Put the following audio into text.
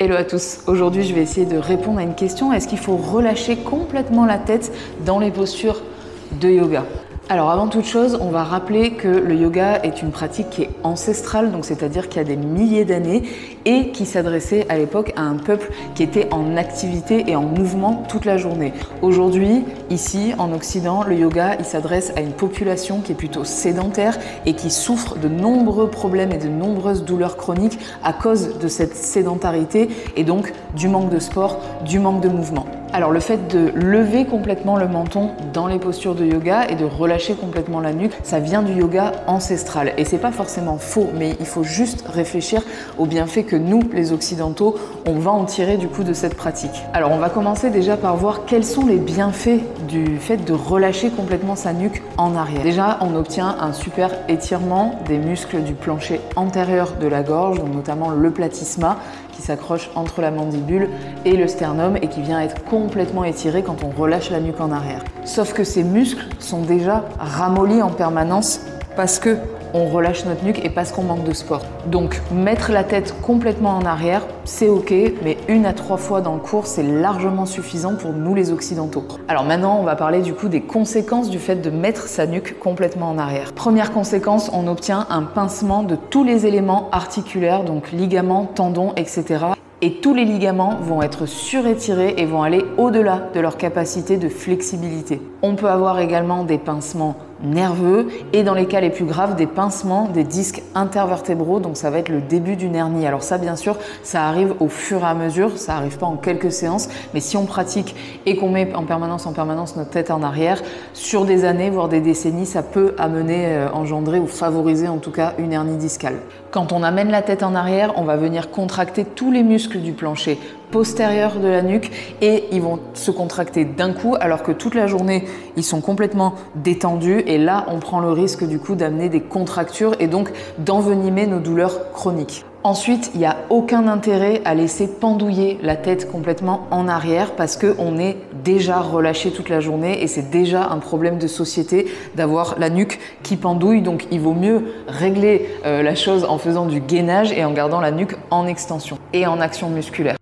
Hello à tous, aujourd'hui je vais essayer de répondre à une question. Est-ce qu'il faut relâcher complètement la tête dans les postures de yoga? Alors avant toute chose, on va rappeler que le yoga est une pratique qui est ancestrale, donc c'est-à-dire qu'il y a des milliers d'années et qui s'adressait à l'époque à un peuple qui était en activité et en mouvement toute la journée. Aujourd'hui, ici en Occident, le yoga il s'adresse à une population qui est plutôt sédentaire et qui souffre de nombreux problèmes et de nombreuses douleurs chroniques à cause de cette sédentarité et donc du manque de sport, du manque de mouvement. Alors le fait de lever complètement le menton dans les postures de yoga et de relâcher complètement la nuque, ça vient du yoga ancestral. Et c'est pas forcément faux, mais il faut juste réfléchir aux bienfaits que nous, les occidentaux, on va en tirer du coup de cette pratique. Alors on va commencer déjà par voir quels sont les bienfaits du fait de relâcher complètement sa nuque en arrière. Déjà, on obtient un super étirement des muscles du plancher antérieur de la gorge, donc notamment le platysma, qui s'accroche entre la mandibule et le sternum et qui vient être complètement étiré quand on relâche la nuque en arrière. Sauf que ces muscles sont déjà ramollis en permanence parce que on relâche notre nuque et parce qu'on manque de sport. Donc mettre la tête complètement en arrière, c'est ok, mais 1 à 3 fois dans le cours, c'est largement suffisant pour nous les occidentaux. Alors maintenant, on va parler du coup des conséquences du fait de mettre sa nuque complètement en arrière. Première conséquence, on obtient un pincement de tous les éléments articulaires, donc ligaments, tendons, etc. Et tous les ligaments vont être surétirés et vont aller au-delà de leur capacité de flexibilité. On peut avoir également des pincements nerveux et dans les cas les plus graves des pincements des disques intervertébraux, donc ça va être le début d'une hernie. Alors ça bien sûr ça arrive au fur et à mesure, ça arrive pas en quelques séances, mais si on pratique et qu'on met en permanence notre tête en arrière, sur des années voire des décennies, ça peut amener, engendrer ou favoriser en tout cas une hernie discale. Quand on amène la tête en arrière, on va venir contracter tous les muscles du plancher postérieur de la nuque et ils vont se contracter d'un coup alors que toute la journée ils sont complètement détendus et là on prend le risque du coup d'amener des contractures et donc d'envenimer nos douleurs chroniques. Ensuite, il n'y a aucun intérêt à laisser pendouiller la tête complètement en arrière parce qu'on est déjà relâché toute la journée et c'est déjà un problème de société d'avoir la nuque qui pendouille. Donc il vaut mieux régler la chose en faisant du gainage et en gardant la nuque en extension et en action musculaire.